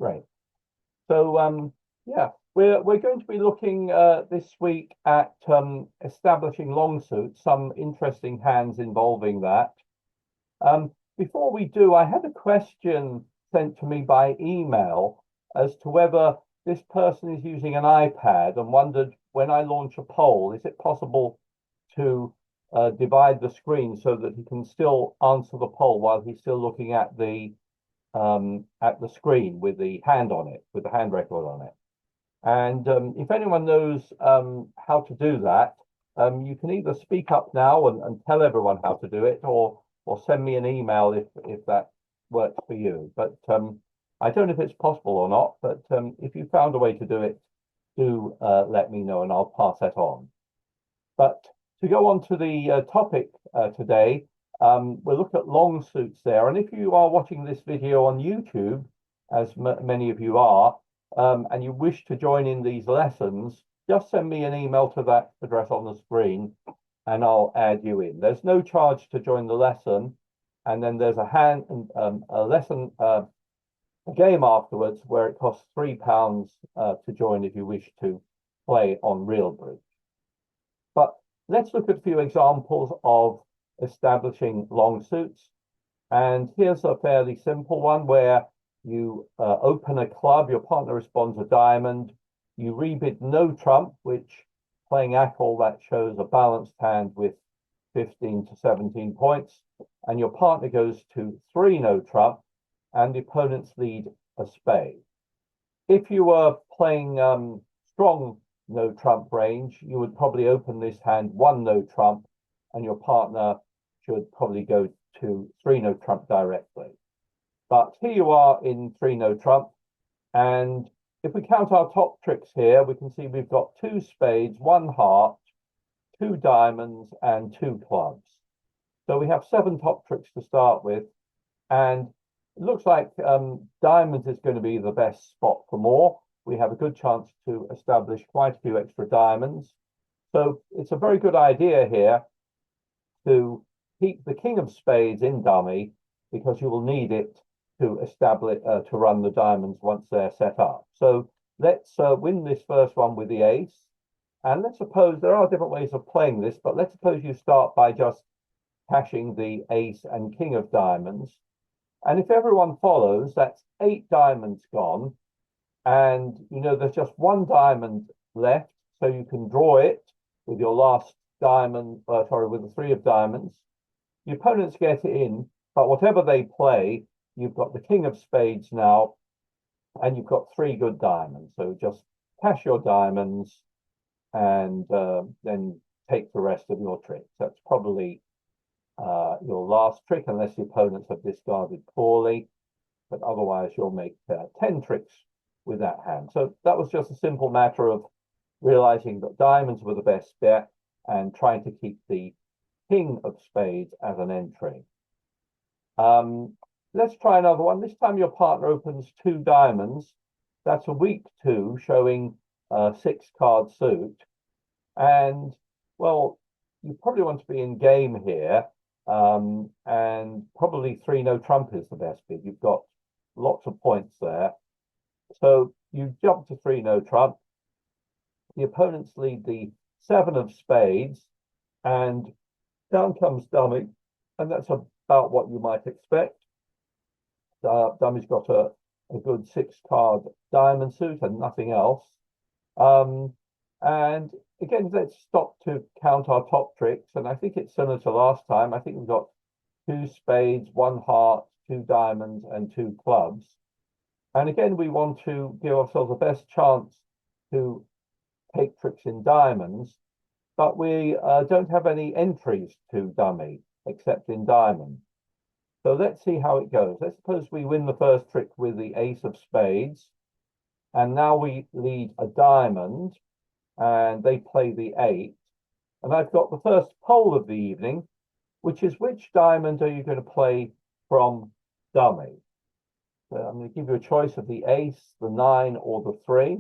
Great. So yeah, we're going to be looking this week at establishing long suits, some interesting hands involving that. Before we do, I had a question sent to me by email as to whether this person is using an iPad and wondered when I launch a poll, is it possible to divide the screen so that he can still answer the poll while he's still looking at the screen with the hand on it, with the hand record on it. And if anyone knows how to do that, you can either speak up now and tell everyone how to do it, or send me an email if that works for you. But I don't know if it's possible or not. But if you found a way to do it, do let me know, and I'll pass that on. But to go on to the topic today, we'll look at long suits there. And if you are watching this video on YouTube, as many of you are, and you wish to join in these lessons, just send me an email to that address on the screen and I'll add you in. There's no charge to join the lesson. And then there's a lesson, a game afterwards where it costs £3 to join if you wish to play on real bridge. But let's look at a few examples of establishing long suits. And here's a fairly simple one where you open a club, your partner responds a diamond, you rebid no trump, which playing ACL, that shows a balanced hand with 15 to 17 points, and your partner goes to 3 no trump, and the opponents lead a spade. If you were playing strong no trump range, you would probably open this hand 1 no trump, and your partner should probably go to 3 no trump directly. But here you are in 3 no trump, and if we count our top tricks here, we can see we've got 2 spades, 1 heart, 2 diamonds, and 2 clubs. So we have 7 top tricks to start with, and it looks like diamonds is going to be the best spot for more. We have a good chance to establish quite a few extra diamonds. So it's a very good idea here to keep the king of spades in dummy, because you will need it to establish to run the diamonds once they're set up. So let's win this first one with the ace. And let's suppose there are different ways of playing this, but let's suppose you start by just cashing the ace and king of diamonds. And if everyone follows, that's 8 diamonds gone. And you know there's just 1 diamond left, so you can draw it with your last diamond, sorry, with the 3 of diamonds. The opponents get it in, but whatever they play, you've got the king of spades now, and you've got 3 good diamonds. So just cash your diamonds and then take the rest of your tricks. That's probably your last trick, unless the opponents have discarded poorly. But otherwise, you'll make 10 tricks with that hand. So that was just a simple matter of realizing that diamonds were the best bet and trying to keep the king of spades as an entry. Let's try another one. This time your partner opens 2 diamonds. That's a weak 2, showing a 6-card suit. And, well, you probably want to be in game here. And probably 3 no trump is the best bid. You've got lots of points there. So you jump to 3 no trump. The opponents lead the 7 of spades, and down comes dummy, and that's about what you might expect. Dummy's got a good 6-card diamond suit and nothing else. And again, let's stop to count our top tricks. And I think it's similar to last time. I think we've got 2 spades, 1 heart, 2 diamonds, and 2 clubs. And again, we want to give ourselves the best chance to take tricks in diamonds, but we don't have any entries to dummy except in diamond. So let's see how it goes. Let's suppose we win the first trick with the ace of spades, and now we lead a diamond, and they play the 8. And I've got the first poll of the evening, which is which diamond are you going to play from dummy? So I'm going to give you a choice of the ace, the 9, or the 3.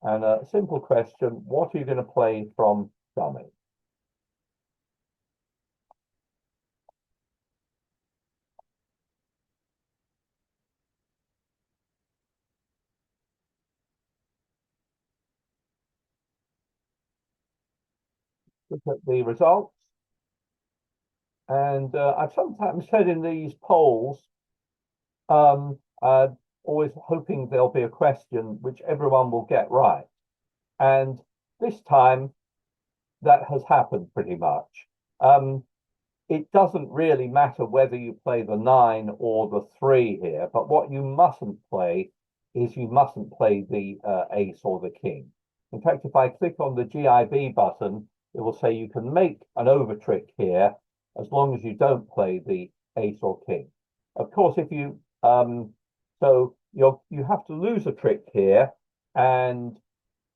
And a simple question, what are you going to play from dummy? look at the results. And I've sometimes said in these polls, always hoping there'll be a question which everyone will get right. And this time that has happened pretty much. It doesn't really matter whether you play the 9 or the 3 here, but what you mustn't play is you mustn't play the ace or the king. In fact, if I click on the GIB button, it will say you can make an over trick here as long as you don't play the ace or king. Of course, if you you have to lose a trick here, and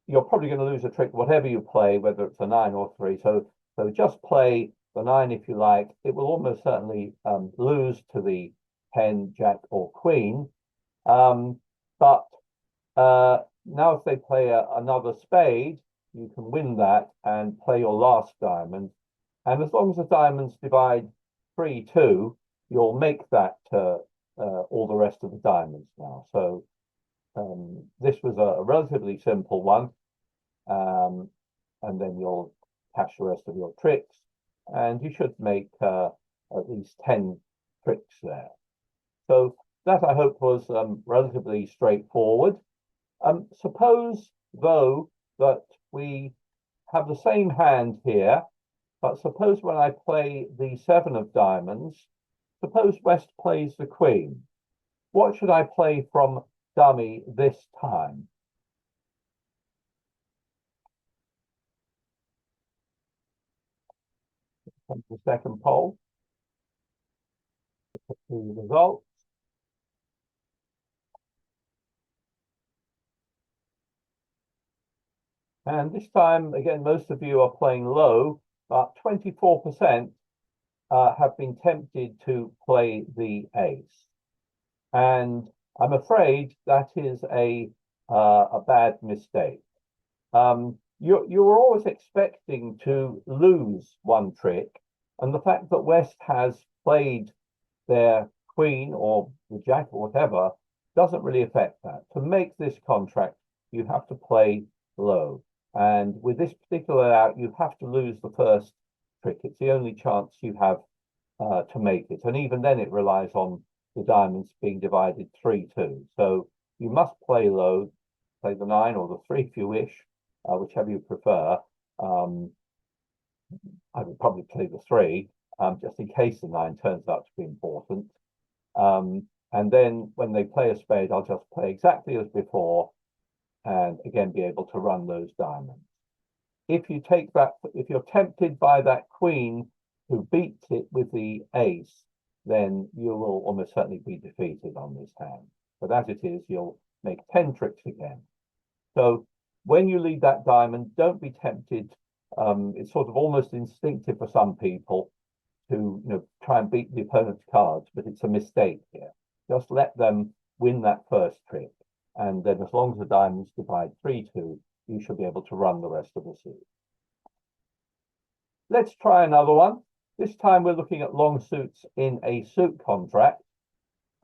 you're probably going to lose a trick whatever you play, whether it's a 9 or 3. So just play the 9 if you like. It will almost certainly lose to the 10, jack, or queen. But now if they play another spade, you can win that and play your last diamond. And as long as the diamonds divide 3-2, you'll make that all the rest of the diamonds now. So this was a relatively simple one. And then you'll cash the rest of your tricks. And you should make at least 10 tricks there. So that, I hope, was relatively straightforward. Suppose, though, that we have the same hand here, but suppose when I play the 7 of diamonds, suppose West plays the queen. What should I play from dummy this time? Comes the second poll. The results. And this time, again, most of you are playing low, but 24% have been tempted to play the ace. And I'm afraid that is a bad mistake. You're always expecting to lose one trick, and the fact that West has played their queen or the jack or whatever doesn't really affect that. To make this contract, you have to play low. And with this particular layout, you have to lose the first trick. It's the only chance you have to make it. And even then, it relies on the diamonds being divided 3-2. So you must play low, play the 9 or the 3 if you wish, whichever you prefer. I would probably play the 3, just in case the 9 turns out to be important. And then when they play a spade, I'll just play exactly as before, and again be able to run those diamonds. If you take that, if you're tempted by that queen who beats it with the ace, then you will almost certainly be defeated on this hand. But as it is, you'll make 10 tricks again. So when you lead that diamond, don't be tempted. It's sort of almost instinctive for some people to try and beat the opponent's cards, but it's a mistake here. Just let them win that first trick. And then as long as the diamonds divide 3-2, you should be able to run the rest of the suit. Let's try another one. This time we're looking at long suits in a suit contract.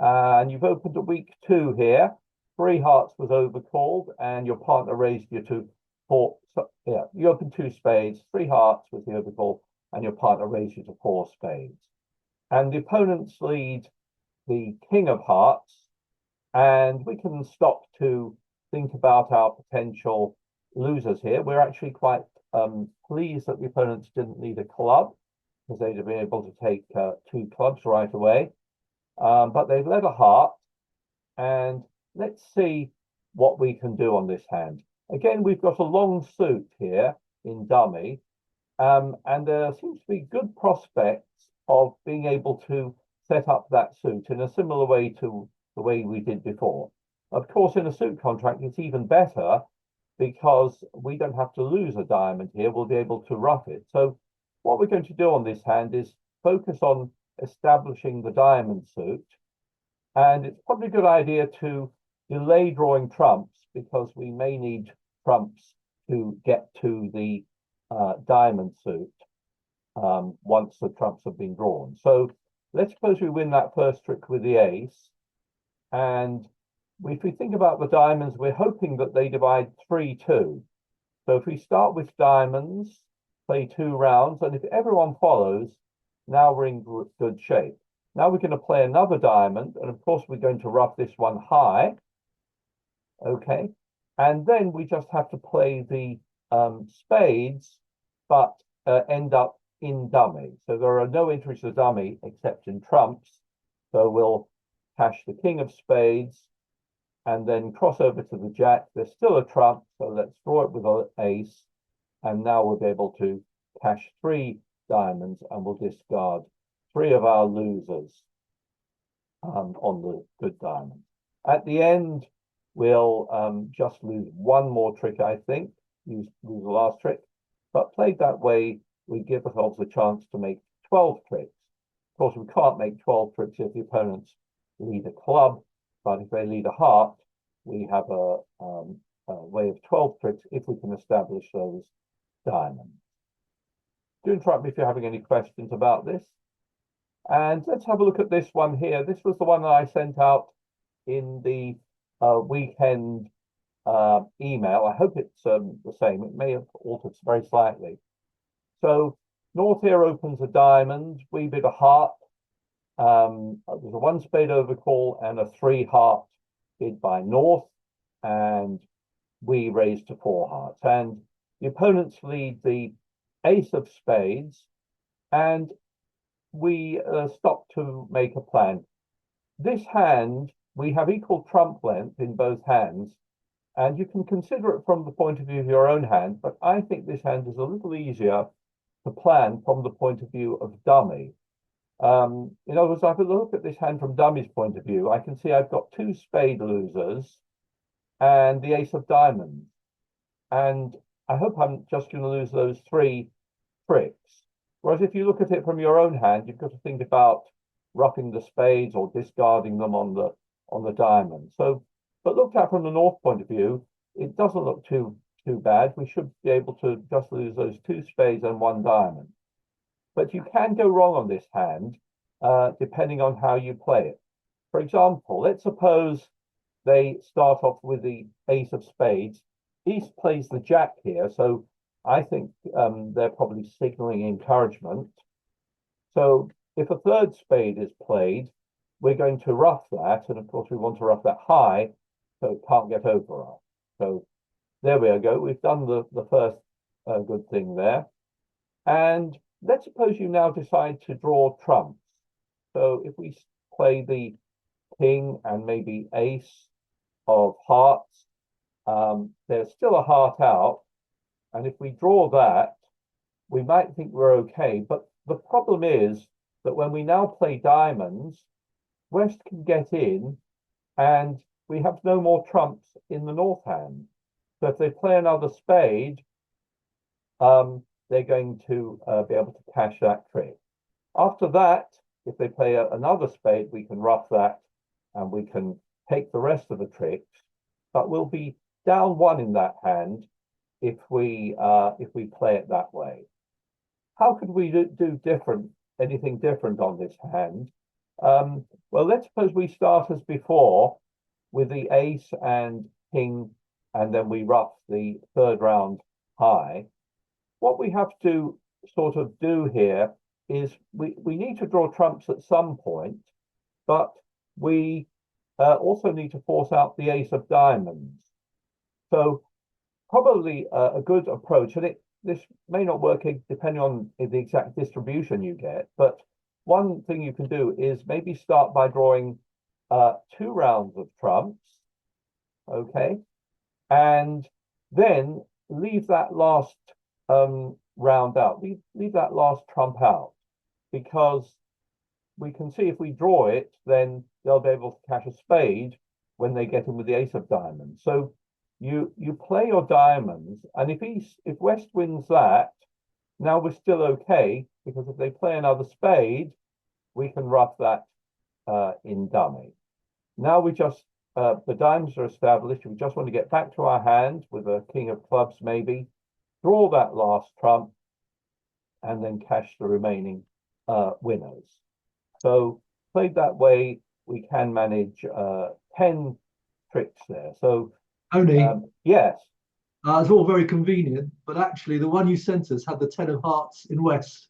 And you've opened a week 2 here. 3 hearts was overcalled, and your partner raised you to 4. So, yeah, you opened 2 spades. 3 hearts was the overcall, and your partner raised you to 4 spades. And the opponents lead the king of hearts, and we can stop to think about our potential losers here. We're actually quite pleased that the opponents didn't lead a club, because they'd have been able to take 2 clubs right away. But they've led a heart, and let's see what we can do on this hand. Again, we've got a long suit here in dummy, and there seems to be good prospects of being able to set up that suit in a similar way to the way we did before. Of course, in a suit contract, it's even better because we don't have to lose a diamond here. We'll be able to rough it. So what we're going to do on this hand is focus on establishing the diamond suit. And it's probably a good idea to delay drawing trumps, because we may need trumps to get to the diamond suit once the trumps have been drawn. So let's suppose we win that first trick with the ace. And if we think about the diamonds, we're hoping that they divide 3-2. So if we start with diamonds, play 2 rounds, and if everyone follows, now we're in good shape. Now we're going to play another diamond, and of course we're going to rough this one high, okay? And then we just have to play the spades, but end up in dummy. So there are no entries to dummy except in trumps. So we'll cash the king of spades and then cross over to the jack. There's still a trump, so let's draw it with an ace. And now we'll be able to cash 3 diamonds, and we'll discard 3 of our losers on the good diamond. At the end, we'll just lose 1 more trick, I think, lose the last trick. But played that way, we give ourselves a chance to make 12 tricks. Of course, we can't make 12 tricks if the opponents lead a club, but if they lead a heart, we have a way of 12 tricks if we can establish those diamonds. Do interrupt me if you're having any questions about this. And let's have a look at this one here. This was the one that I sent out in the weekend email. I hope it's the same. It may have altered very slightly. So North here opens a diamond, we bid a heart. There's a 1 spade overcall and a 3 heart bid by North, and we raise to 4 hearts. And the opponents lead the ace of spades, and we stop to make a plan. This hand, we have equal trump length in both hands, and you can consider it from the point of view of your own hand, but I think this hand is a little easier to plan from the point of view of dummy. In other words, if I look at this hand from dummy's point of view, I can see I've got 2 spade losers and the ace of diamonds. And I hope I'm just going to lose those 3 tricks. Whereas if you look at it from your own hand, you've got to think about roughing the spades or discarding them on the diamond. So, but looked at from the North point of view, it doesn't look too bad. We should be able to just lose those 2 spades and 1 diamond. But you can go wrong on this hand, depending on how you play it. For example, let's suppose they start off with the ace of spades. East plays the jack here, so I think they're probably signaling encouragement. So if a 3rd spade is played, we're going to rough that, and of course we want to rough that high, so it can't get over us. So there we go. We've done the first good thing there. And let's suppose you now decide to draw trumps. So if we play the king and maybe ace of hearts, there's still a heart out. And if we draw that, we might think we're okay. But the problem is that when we now play diamonds, West can get in and we have no more trumps in the North hand. So if they play another spade, they're going to be able to cash that trick. After that, if they play another spade, we can rough that and we can take the rest of the tricks, but we'll be down 1 in that hand if we play it that way. How could we do anything different on this hand? Well, let's suppose we start as before with the ace and king, and then we rough the 3rd round high. What we have to sort of do here is we need to draw trumps at some point, but we also need to force out the ace of diamonds. So probably a good approach, and this may not work depending on the exact distribution you get, but one thing you can do is maybe start by drawing 2 rounds of trumps, okay, and then leave that last round out, leave that last trump out, because we can see if we draw it, then they'll be able to cash a spade when they get in with the ace of diamonds. So you play your diamonds, and if West wins that, now we're still okay, because if they play another spade, we can rough that in dummy. Now we just the diamonds are established. We just want to get back to our hand with a king of clubs, maybe draw that last trump, and then cash the remaining winners. So played that way, we can manage 10 tricks there. So Tony, yes, It's all very convenient, but actually the one you sent us had the 10 of hearts in West.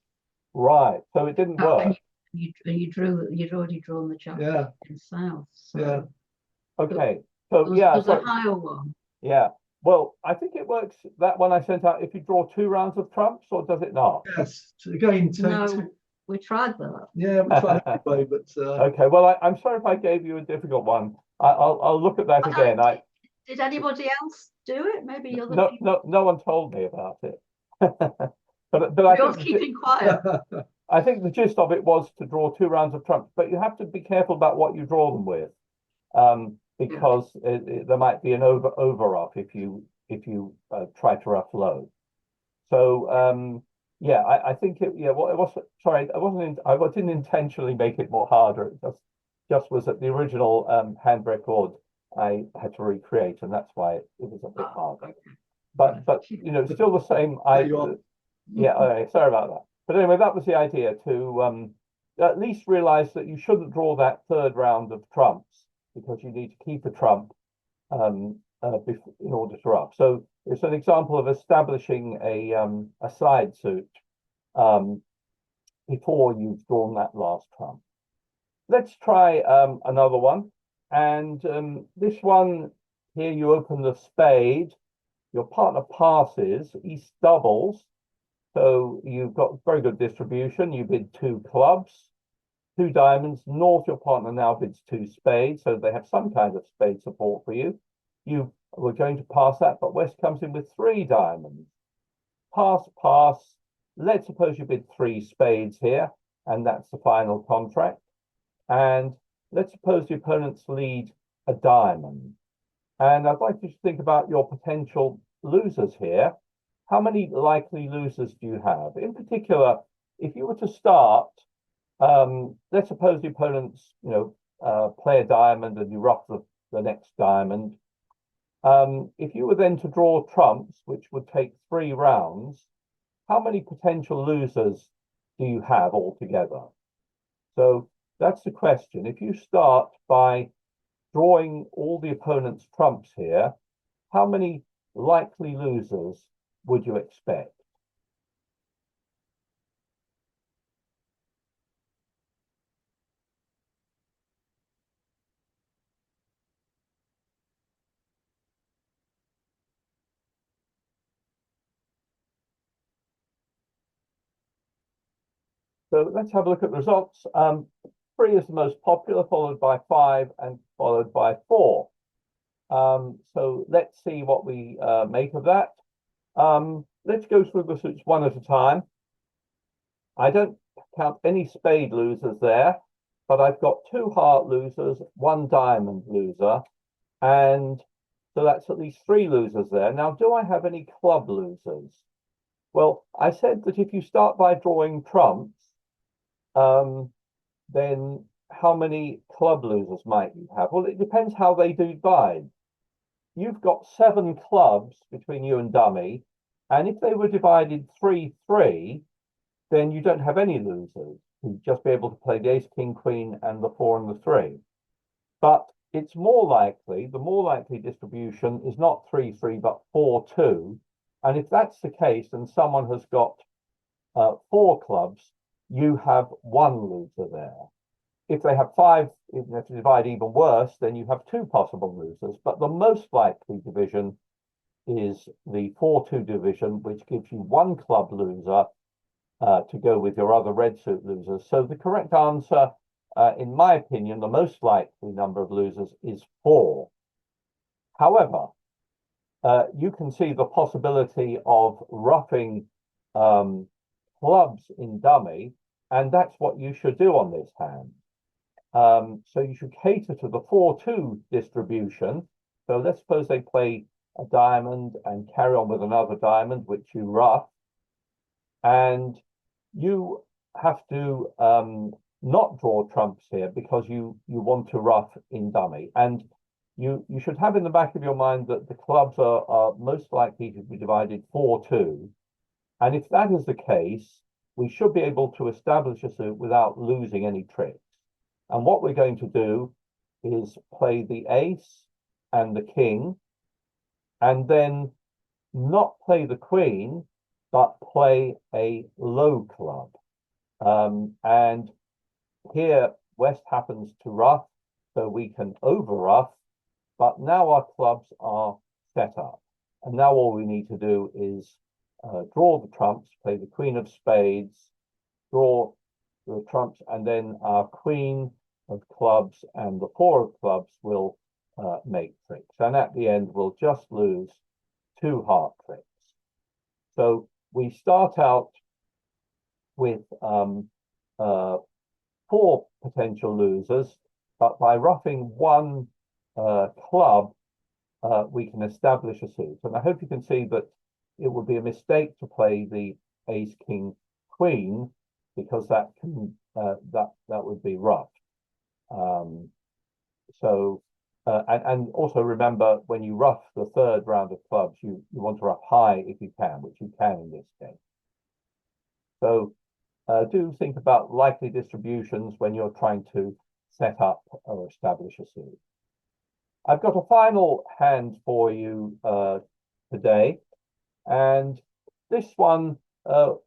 Right. So it didn't And work. you'd already drawn the jack Yeah, in south. yeah. So Okay. So there's, yeah, there's a so higher one. yeah. Well, I think it works that one I sent out if you draw two rounds of trumps, or does it not? Yes. Again, No, we tried that. yeah, we tried anyway, but Okay. Well, I'm sorry if I gave you a difficult one. I'll look at that I don't, again. I did anybody else do it? Maybe other no people. no one told me about it. But I Yours think keeping quiet. I think the gist of it was to draw two rounds of trumps, but you have to be careful about what you draw them with, Yeah. because there might be an over if you try to rough low. So yeah, I think it yeah well it was sorry I wasn't in, I didn't intentionally make it more harder. It just was that the original hand record I had to recreate, and that's why it was a bit Oh, harder. okay. But you know still the same. there you are. Yeah, okay, sorry about that. But anyway, that was the idea to at least realize that you shouldn't draw that third round of trumps because you need to keep a trump in order to up. So it's an example of establishing a side suit um, before you've drawn that last trump. Let's try another one. And this one here, you open the spade, your partner passes, East doubles. So you've got very good distribution. You bid two clubs, two diamonds. North, your partner now bids two spades. So they have some kind of spade support for you. You were going to pass that, but West comes in with three diamonds. Pass, pass. Let's suppose you bid three spades here, and that's the final contract. And let's suppose the opponents lead a diamond. And I'd like you to think about your potential losers here. How many likely losers do you have? In particular, if you were to start, let's suppose the opponents, play a diamond and you rough the next diamond. If you were then to draw trumps, which would take three rounds, how many potential losers do you have altogether? So that's the question. If you start by drawing all the opponent's trumps here, how many likely losers would you expect? So let's have a look at the results. Three is the most popular, followed by five and followed by four. So let's see what we make of that. Let's go through the suits one at a time. I don't count any spade losers there, but I've got two heart losers, one diamond loser, and so that's at least three losers there. Now, do I have any club losers? Well, I said that if you start by drawing trumps, then how many club losers might you have? Well, it depends how they divide. You've got seven clubs between you and dummy, and if they were divided 3-3, then you don't have any losers. You'd just be able to play the ace, king, queen, and the four and the three. But it's more likely, the more likely distribution is not 3-3, but 4-2. And if that's the case, and someone has got four clubs, you have one loser there. If they have five, if you divide even worse, then you have two possible losers. But the most likely division is the 4-2 division, which gives you one club loser to go with your other red suit losers. So the correct answer, in my opinion, the most likely number of losers is four. However, you can see the possibility of roughing clubs in dummy, and that's what you should do on this hand. So you should cater to the 4-2 distribution. So let's suppose they play a diamond and carry on with another diamond, which you rough. And you have to not draw trumps here because you want to rough in dummy. And you should have in the back of your mind that the clubs are most likely to be divided 4-2. And if that is the case, we should be able to establish a suit without losing any tricks. And what we're going to do is play the ace and the king, and then not play the queen, but play a low club. And here West happens to ruff, so we can over ruff, but now our clubs are set up. And now all we need to do is draw the trumps, play the queen of spades, draw the trumps, and then our queen of clubs and the four of clubs will make tricks. And at the end, we'll just lose 2 heart tricks. So we start out with 4 potential losers, but by ruffing 1 club, we can establish a suit. And I hope you can see that it would be a mistake to play the ace, king, queen, because that can that would be rough. And also remember, when you ruff the 3rd round of clubs, you want to ruff high if you can, which you can in this case. So do think about likely distributions when you're trying to set up or establish a suit. I've got a final hand for you today, and this one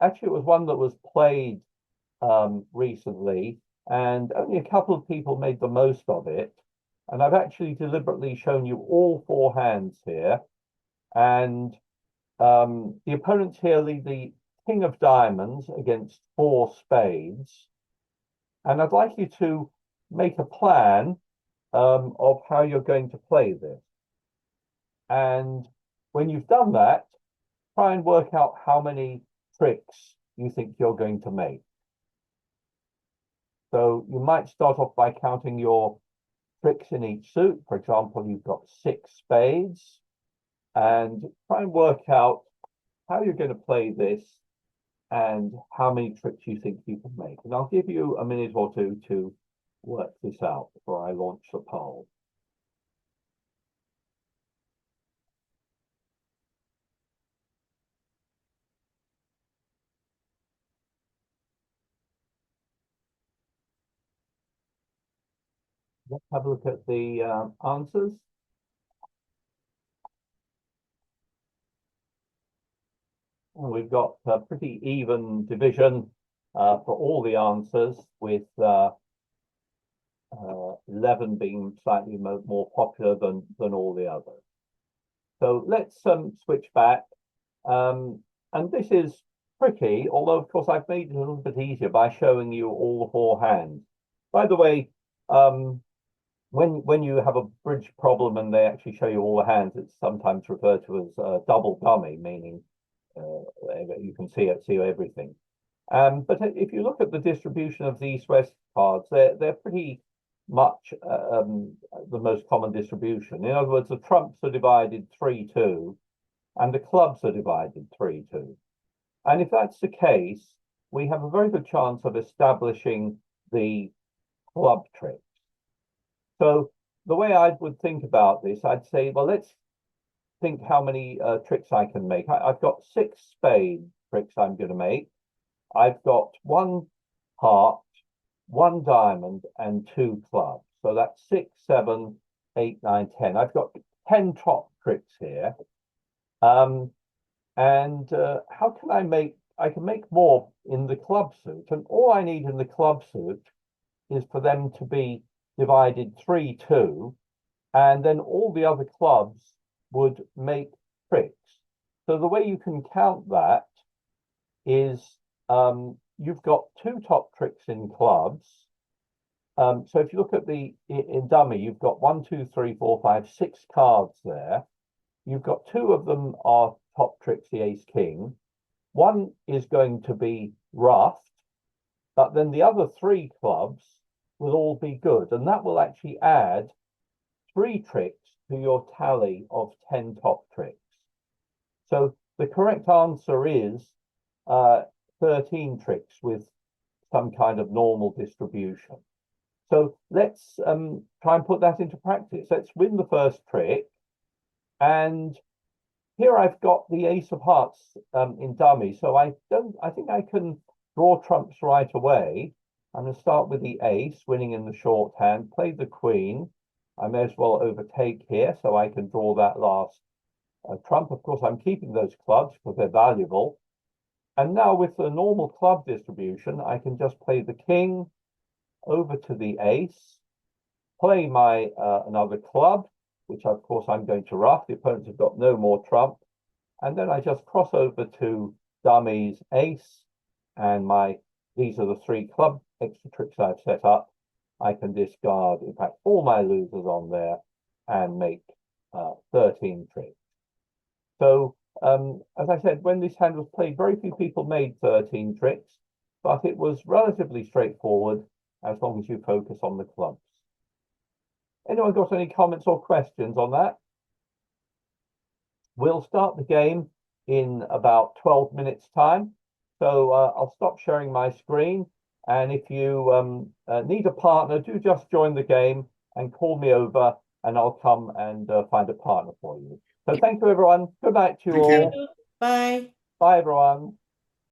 actually it was one that was played recently, and only a couple of people made the most of it. And I've actually deliberately shown you all 4 hands here, and the opponents here lead the king of diamonds against 4 spades, and I'd like you to make a plan of how you're going to play this. And when you've done that, try and work out how many tricks you think you're going to make. So you might start off by counting your tricks in each suit. For example, you've got 6 spades, and try and work out how you're going to play this and how many tricks you think you can make. And I'll give you a minute or two to work this out before I launch the poll. Let's have a look at the answers. And we've got a pretty even division for all the answers, with 11 being slightly more popular than all the others. So let's switch back. And this is tricky, although of course I've made it a little bit easier by showing you all the 4 hands. By the way, when you have a bridge problem and they actually show you all the hands, it's sometimes referred to as a double dummy, meaning you can see everything. But if you look at the distribution of the East-West cards, they're pretty much the most common distribution. In other words, the trumps are divided 3-2, and the clubs are divided 3-2. And if that's the case, we have a very good chance of establishing the club tricks. So the way I would think about this, I'd say, well, let's think how many tricks I can make. I've got 6 spade tricks I'm going to make. I've got 1 heart, 1 diamond, and 2 clubs. So that's 6, 7, 8, 9, 10. I've got 10 top tricks here. How can I make? I can make more in the club suit, and all I need in the club suit is for them to be divided 3-2, and then all the other clubs would make tricks. So the way you can count that is you've got 2 top tricks in clubs. So if you look at in dummy, you've got 1, 2, 3, 4, 5, 6 cards there. You've got 2 of them are top tricks, the ace, king. 1 is going to be roughed, but then the other 3 clubs will all be good, and that will actually add 3 tricks to your tally of 10 top tricks. So the correct answer is 13 tricks with some kind of normal distribution. So let's try and put that into practice. Let's win the first trick. And here I've got the ace of hearts in dummy. So I think I can draw trumps right away. I'm going to start with the ace, winning in the shorthand, play the queen. I may as well overtake here, so I can draw that last trump. Of course, I'm keeping those clubs because they're valuable. And now with the normal club distribution, I can just play the king over to the ace, play my another club, which of course I'm going to ruff. The opponents have got no more trump. And then I just cross over to dummies ace, and these are the 3 club extra tricks I've set up. I can discard, in fact, all my losers on there and make 13 tricks. So, as I said, when this hand was played, very few people made 13 tricks, but it was relatively straightforward as long as you focus on the clubs. Anyone got any comments or questions on that? We'll start the game in about 12 minutes time. So I'll stop sharing my screen. And if you need a partner, do just join the game and call me over and I'll come and find a partner for you. So thank you, everyone. Good night to you all. Bye. Bye, everyone.